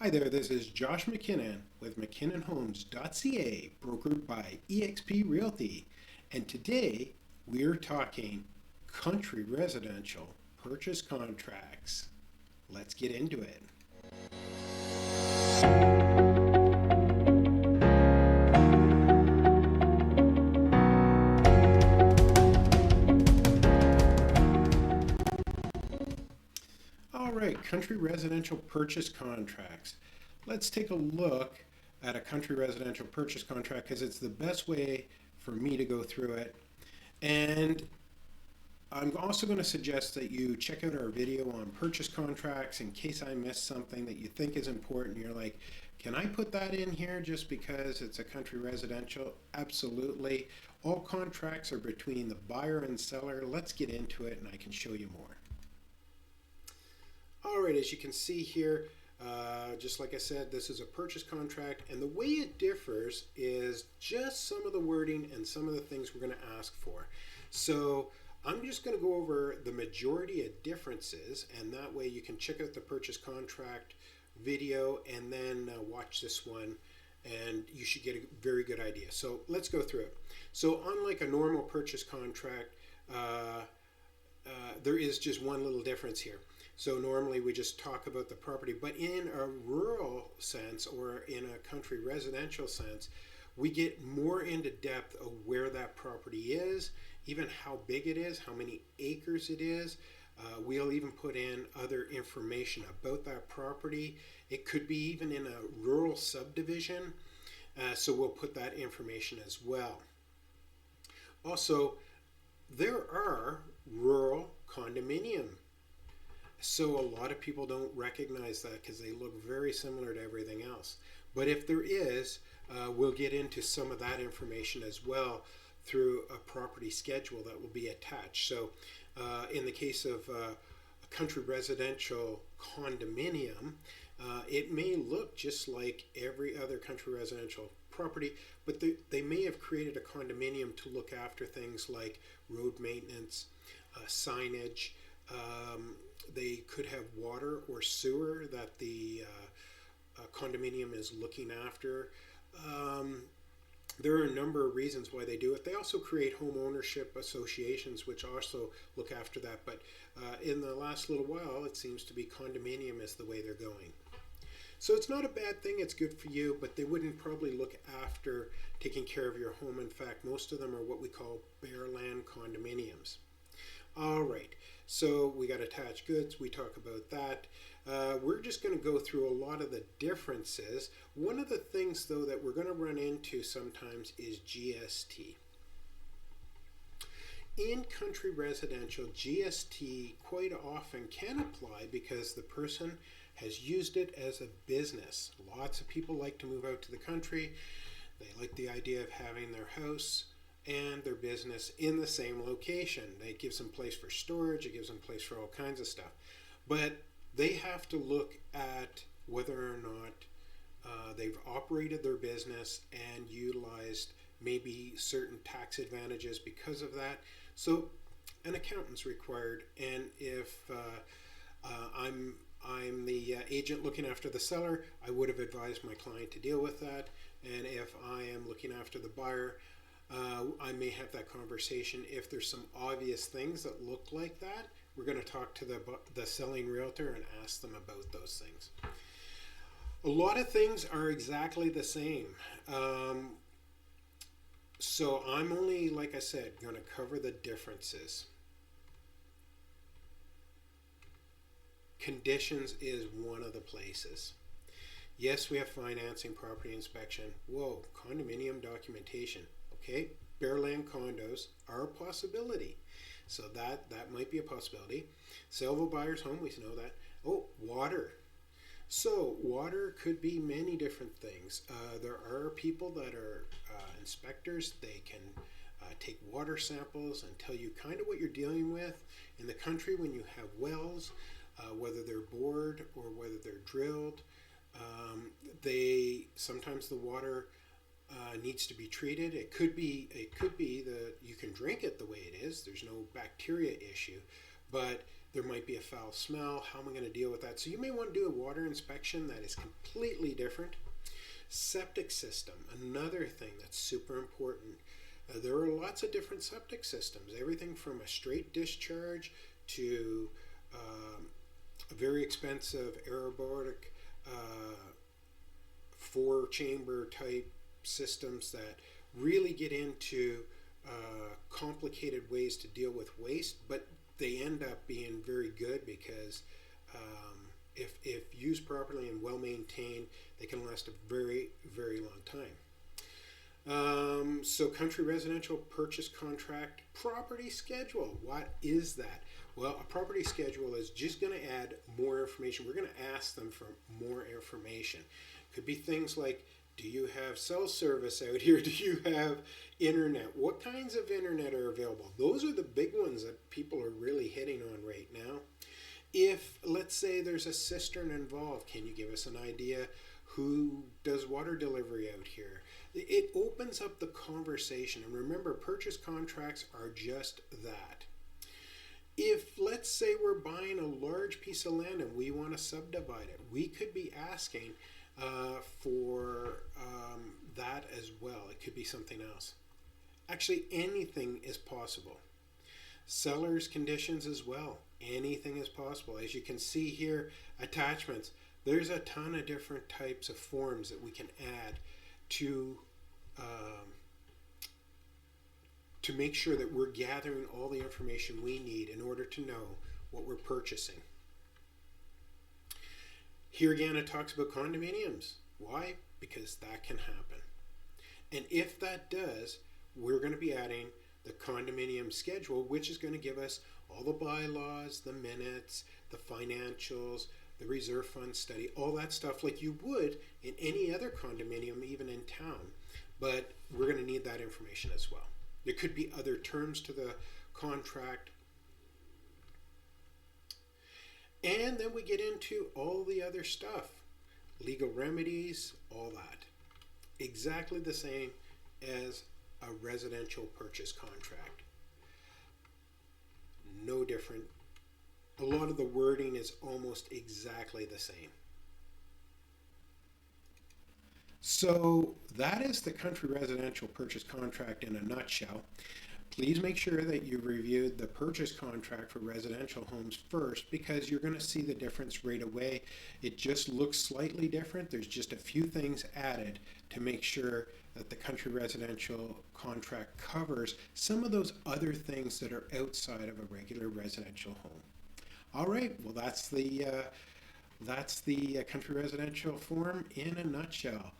Hi there, this is Josh McKinnon with McKinnonHomes.ca, brokered by eXp Realty. And today we're talking country residential purchase contracts. Let's get into it. All right, country residential purchase contracts. Let's take a look at a country residential purchase contract because it's the best way for me to go through it. And I'm also going to suggest that you check out our video on purchase contracts in case I missed something that you think is important. You're like, can I put that in here just because it's a country residential? Absolutely. All contracts are between the buyer and seller. Let's get into it and I can show you more. All right, as you can see here, just like I said, this is a purchase contract, and the way it differs is just some of the wording and some of the things we're going to ask for. So I'm just going to go over the majority of differences, and that way you can check out the purchase contract video and then watch this one, and you should get a very good idea. So let's go through it. So unlike a normal purchase contract, there is just one little difference here. So normally we just talk about the property, but in a rural sense or in a country residential sense, we get more into depth of where that property is, even how big it is, how many acres it is. We'll even put in other information about that property. It could be even in a rural subdivision, so we'll put that information as well. Also, there are rural condominium. So a lot of people don't recognize that because they look very similar to everything else. But if there is, we'll get into some of that information as well through a property schedule that will be attached. So in the case of a country residential condominium, it may look just like every other country residential property, but they may have created a condominium to look after things like road maintenance, signage. They could have water or sewer that the condominium is looking after. There are a number of reasons why they do it. They also create home ownership associations which also look after that. But in the last little while, it seems to be condominium is the way they're going. So it's not a bad thing, it's good for you, but they wouldn't probably look after taking care of your home. In fact, most of them are what we call bare land condominiums. All right, so we got attached goods, we talk about that. We're just going to go through a lot of the differences. One of the things though that we're going to run into sometimes is GST. In country residential, GST quite often can apply because the person has used it as a business. Lots of people like to move out to the country. They like the idea of having their house and their business in the same location. It gives them place for storage, it gives them place for all kinds of stuff. But they have to look at whether or not they've operated their business and utilized maybe certain tax advantages because of that. So an accountant's required, and if I'm the agent looking after the seller, I would have advised my client to deal with that. And if I am looking after the buyer, I may have that conversation. If there's some obvious things that look like that, we're going to talk to the selling realtor and ask them about those things. A lot of things are exactly the same. So I'm only, like I said, going to cover the differences. Conditions is one of the places. Yes, we have financing, property inspection. Whoa, condominium documentation. Okay, bare land condos are a possibility. So that might be a possibility. Sale of a buyer's home, we know that. Oh, water. So water could be many different things. There are people that are inspectors. They can take water samples and tell you kind of what you're dealing with. In the country, when you have wells, whether they're bored or whether they're drilled, sometimes the water needs to be treated. It could be that you can drink it the way it is. There's no bacteria issue, but There might be a foul smell. How am I going to deal with that? So you may want to do a water inspection that is completely different. Septic system, another thing that's super important. There are lots of different septic systems, everything from a straight discharge to a very expensive aerobatic 4-chamber type systems that really get into complicated ways to deal with waste, but they end up being very good because if used properly and well maintained, they can last a very, very long time. So country residential purchase contract property schedule. What is that? Well, a property schedule is just going to add more information. We're going to ask them for more information. Could be things like, do you have cell service out here? Do you have internet? What kinds of internet are available? Those are the big ones that people are really hitting on right now. If, let's say, there's a cistern involved, can you give us an idea who does water delivery out here? It opens up the conversation. And remember, purchase contracts are just that. If, let's say, we're buying a large piece of land and we want to subdivide it, we could be asking for that as well. It could be something else. Actually, anything is possible. Seller's conditions as well. Anything is possible. As you can see here, attachments. There's a ton of different types of forms that we can add to make sure that we're gathering all the information we need in order to know what we're purchasing. Here again, it talks about condominiums. Why? Because that can happen. And if that does, we're going to be adding the condominium schedule, which is going to give us all the bylaws, the minutes, the financials, the reserve fund study, all that stuff like you would in any other condominium, even in town. But we're going to need that information as well. There could be other terms to the contract. And then we get into all the other stuff, legal remedies, all that. Exactly the same as a residential purchase contract. No different. A lot of the wording is almost exactly the same. So that is the country residential purchase contract in a nutshell. Please make sure that you reviewed the purchase contract for residential homes first, because you're going to see the difference right away. It just looks slightly different. There's just a few things added to make sure that the country residential contract covers some of those other things that are outside of a regular residential home. All right, well, that's the country residential form in a nutshell.